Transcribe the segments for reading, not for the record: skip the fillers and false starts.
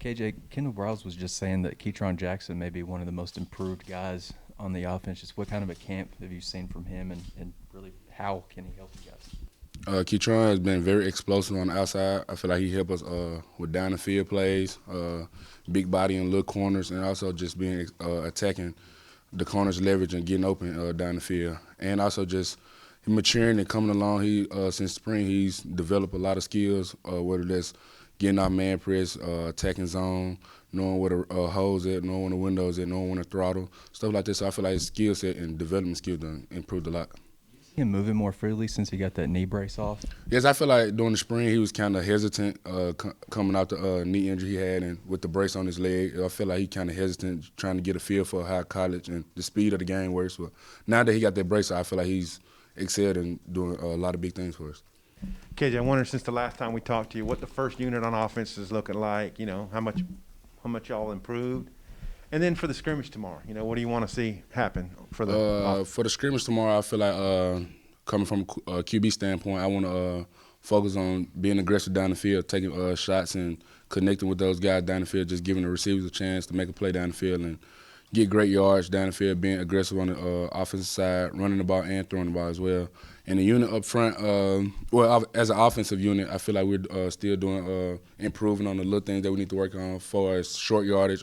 KJ, Kendall Browse was just saying that Keitron Jackson may be one of the most improved guys on the offense. Just what kind of a camp have you seen from him, and really how can he help you guys? Keitron has been very explosive on the outside. I feel like he helped us with down the field plays, big body and little corners, and also just being attacking the corners, leverage and getting open down the field. And also just maturing and coming along. He since spring he's developed a lot of skills, whether that's getting out man press, attacking zone, knowing where the holes at, knowing when the windows at, knowing when to throttle, stuff like this. So I feel like his skill set and development skills done improved a lot. Him moving more freely since he got that knee brace off? Yes, I feel like during the spring he was kind of hesitant coming out the knee injury he had, and with the brace on his leg, I feel like he kind of hesitant trying to get a feel for how college and the speed of the game works. But now that he got that brace, I feel like he's excelled and doing a lot of big things for us. KJ, I wonder since the last time we talked to you, what the first unit on offense is looking like. You know, how much y'all improved, and then for the scrimmage tomorrow, you know, what do you want to see happen for the scrimmage tomorrow? I feel like coming from a QB standpoint, I want to focus on being aggressive down the field, taking shots and connecting with those guys down the field, just giving the receivers a chance to make a play down the field and get great yards down the field, being aggressive on the offensive side, running the ball and throwing the ball as well. And the unit up front, as an offensive unit, I feel like we're still doing improving on the little things that we need to work on as far as short yardage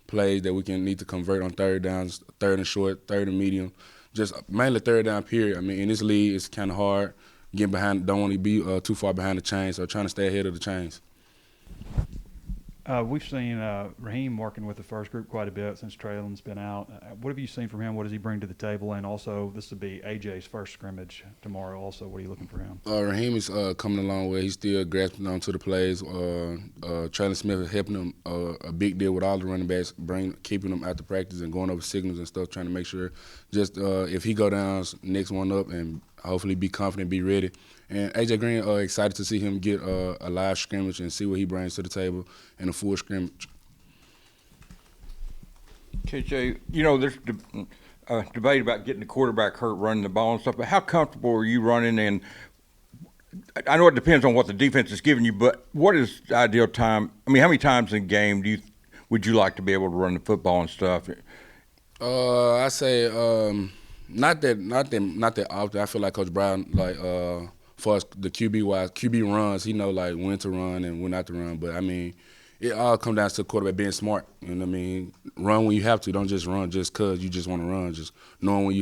plays that we need to convert on third downs, third and short, third and medium, just mainly third down period. I mean, in this league, it's kind of hard getting behind, don't want to be too far behind the chains, so trying to stay ahead of the chains. We've seen Raheem working with the first group quite a bit since Traylon's been out. What have you seen from him? What does he bring to the table? And also, this will be AJ's first scrimmage tomorrow. Also, what are you looking for him? Raheem is coming a long way. He's still grasping onto the plays. Traylon Smith is helping him a big deal with all the running backs, keeping them after practice and going over signals and stuff, trying to make sure just if he go down, next one up, and hopefully be confident, be ready. And AJ Green, excited to see him get a live scrimmage and see what he brings to the table in a full scrimmage. KJ, you know, there's debate about getting the quarterback hurt running the ball and stuff, but how comfortable are you running? And I know it depends on what the defense is giving you, but what is the ideal time? I mean, how many times in a game would you like to be able to run the football and stuff? I say not that often. I feel like Coach Brown, like for us, the QB runs, he know like when to run and when not to run. But I mean, it all comes down to the quarterback being smart. You know what I mean? Run when you have to. Don't just run just cause you just want to run. Just knowing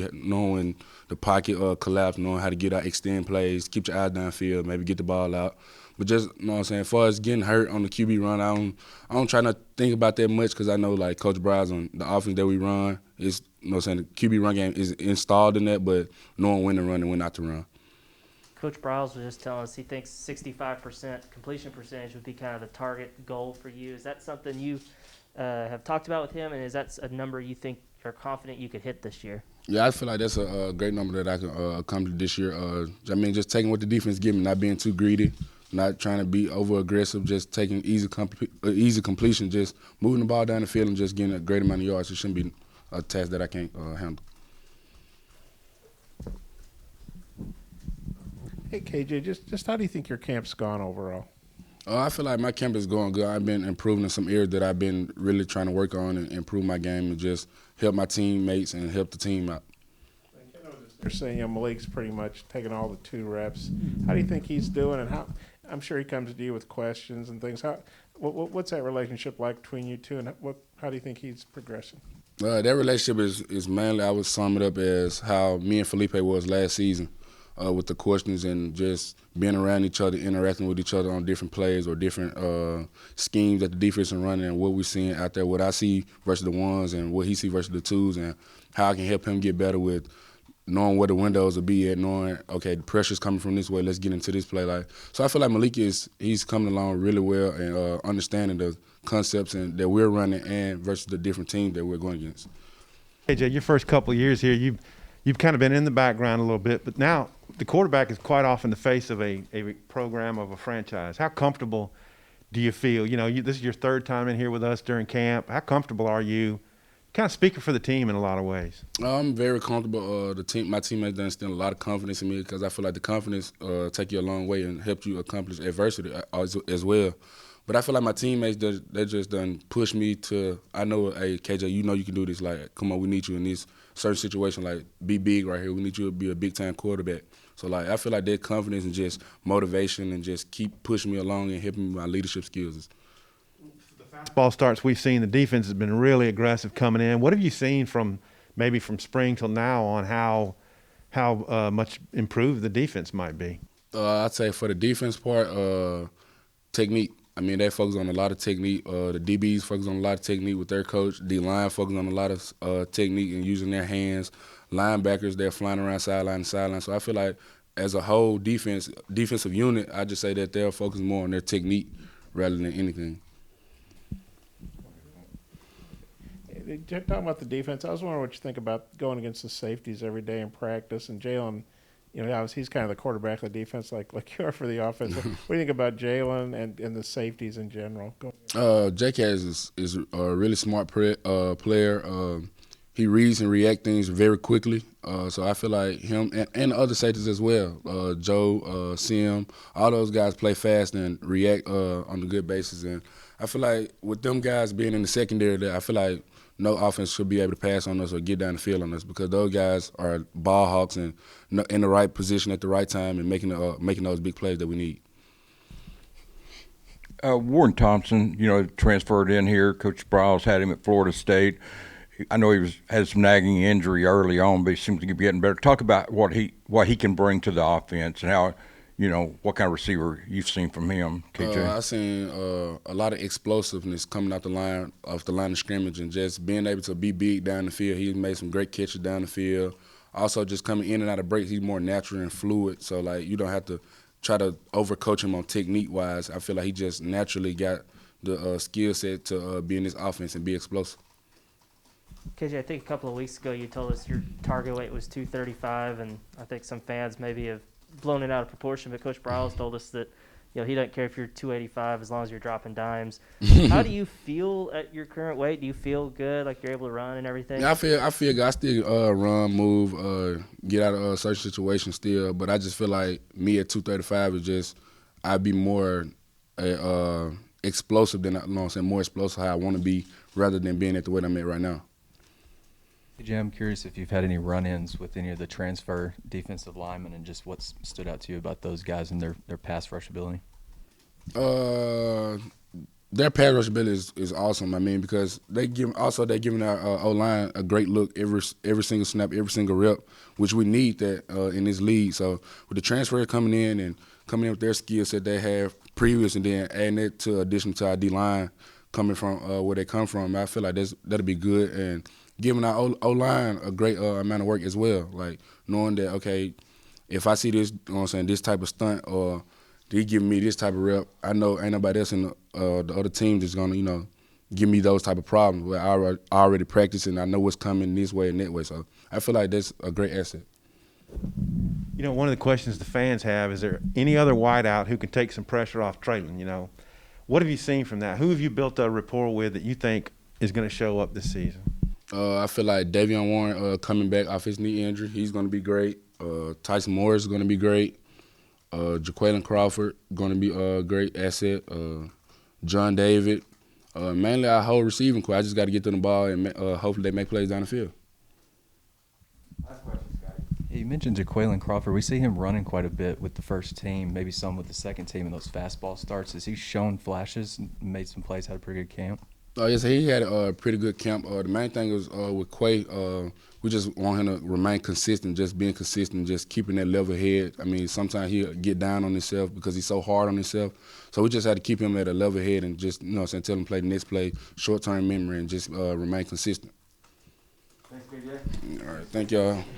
when the pocket collapse, knowing how to get out, extend plays, keep your eyes downfield, maybe get the ball out. But just, you know what I'm saying, as far as getting hurt on the QB run, I don't try not to think about that much because I know, like, Coach Bry's on the offense that we run, is, you know what I'm saying, the QB run game is installed in that, but knowing when to run and when not to run. Coach Bryles was just telling us he thinks 65% completion percentage would be kind of the target goal for you. Is that something you have talked about with him, and is that a number you think you're confident you could hit this year? Yeah, I feel like that's a great number that I can come to this year. I mean, just taking what the defense gives me, not being too greedy, not trying to be over-aggressive, just taking easy completion, just moving the ball down the field and just getting a great amount of yards. It shouldn't be a task that I can't handle. Hey, KJ, just how do you think your camp's gone overall? I feel like my camp is going good. I've been improving in some areas that I've been really trying to work on and improve my game and just help my teammates and help the team out. They're saying Malik's pretty much taking all the 2 reps. How do you think he's doing? And how? I'm sure he comes to you with questions and things. What's that relationship like between you two, and how do you think he's progressing? That relationship is mainly, I would sum it up as how me and Felipe was last season. With the questions and just being around each other, interacting with each other on different plays or different schemes that the defense is running and what we're seeing out there, what I see versus the ones and what he see versus the twos, and how I can help him get better with knowing where the windows will be at, knowing, okay, the pressure's coming from this way, let's get into this play. So I feel like Malik he's coming along really well and understanding the concepts and that we're running and versus the different teams that we're going against. KJ, your first couple of years here, you've kind of been in the background a little bit, but now the quarterback is quite often the face of a program, of a franchise. How comfortable do you feel? You know, this is your 3rd time in here with us during camp. How comfortable are you kind of speaking for the team in a lot of ways? I'm very comfortable. My teammates instill a lot of confidence in me because I feel like the confidence take you a long way and help you accomplish adversity as well. But I feel like my teammates, they just done push me to, I know, hey, KJ, you know you can do this. Like, come on, we need you in this certain situation. Like, be big right here. We need you to be a big-time quarterback. So, like, I feel like their confidence and just motivation and just keep pushing me along and helping me with my leadership skills. Ball starts we've seen, the defense has been really aggressive coming in. What have you seen from maybe from spring till now on how much improved the defense might be? I'd say for the defense part, technique. I mean, they focus on a lot of technique. The DBs focus on a lot of technique with their coach. D-line focus on a lot of technique and using their hands. Linebackers, they're flying around sideline to sideline. So I feel like as a whole defensive unit, I just say that they're focused more on their technique rather than anything. Talking about the defense, I was wondering what you think about going against the safeties every day in practice. And Jalen, you know, he's kind of the quarterback of the defense, like you are for the offense. What do you think about Jalen and the safeties in general? JK is a really smart player. He reads and reacts things very quickly. So I feel like him and the other safeties as well, Joe, Sim, all those guys play fast and react on a good basis. And I feel like with them guys being in the secondary, I feel like no offense should be able to pass on us or get down the field on us because those guys are ball hawks and in the right position at the right time and making those big plays that we need. Warren Thompson, you know, transferred in here. Coach Sprouse had him at Florida State. I know he had some nagging injury early on, but he seems to be getting better. Talk about what he can bring to the offense and how, you know, what kind of receiver you've seen from him, KJ. I've seen a lot of explosiveness coming off the line of scrimmage and just being able to be big down the field. He's made some great catches down the field. Also, just coming in and out of breaks, he's more natural and fluid. So, like, you don't have to try to overcoach him on technique-wise. I feel like he just naturally got the skill set to be in this offense and be explosive. KJ, I think a couple of weeks ago you told us your target weight was 235, and I think some fans maybe have blown it out of proportion, but Coach Browse told us that, you know, he doesn't care if you're 285 as long as you're dropping dimes. How do you feel at your current weight? Do you feel good, like you're able to run and everything? Yeah, I feel good. I still run, move, get out of certain situations still, but I just feel like me at 235 is just I'd be more explosive than, you know what I'm saying, more explosive how I want to be rather than being at the weight I'm at right now. KJ, I'm curious if you've had any run-ins with any of the transfer defensive linemen and just what's stood out to you about those guys and their pass rush ability. Their pass rush ability is awesome. I mean, because they're giving our O-line a great look every single snap, every single rep, which we need that in this league. So with the transfer coming in with their skill set they have previous and then adding it to addition to our D-line coming from where they come from, I feel like that'll be good and giving our O-line a great amount of work as well. Like knowing that, okay, if I see this, you know what I'm saying, this type of stunt or they giving me this type of rep, I know ain't nobody else in the other team that's gonna, you know, give me those type of problems where I already practice and I know what's coming this way and that way. So I feel like that's a great asset. You know, one of the questions the fans have is there any other wideout who can take some pressure off Traylon? You know, what have you seen from that? Who have you built a rapport with that you think is going to show up this season? I feel like Davion Warren coming back off his knee injury, he's going to be great. Tyson Morris is going to be great. Jaquaylin Crawford going to be a great asset. John David. Mainly our whole receiving core. I just got to get them the ball and hopefully they make plays down the field. Yeah, you mentioned Jaquaylin Crawford. We see him running quite a bit with the first team, maybe some with the second team in those fastball starts. Has he shown flashes and made some plays, had a pretty good camp? Yes, he had a pretty good camp. The main thing was with Quay, we just want him to remain consistent, just being consistent, just keeping that level head. I mean, sometimes he'll get down on himself because he's so hard on himself. So we just had to keep him at a level head and just, you know what I'm saying, tell him play the next play, short-term memory, and just remain consistent. Thanks, KJ. All right, thank y'all.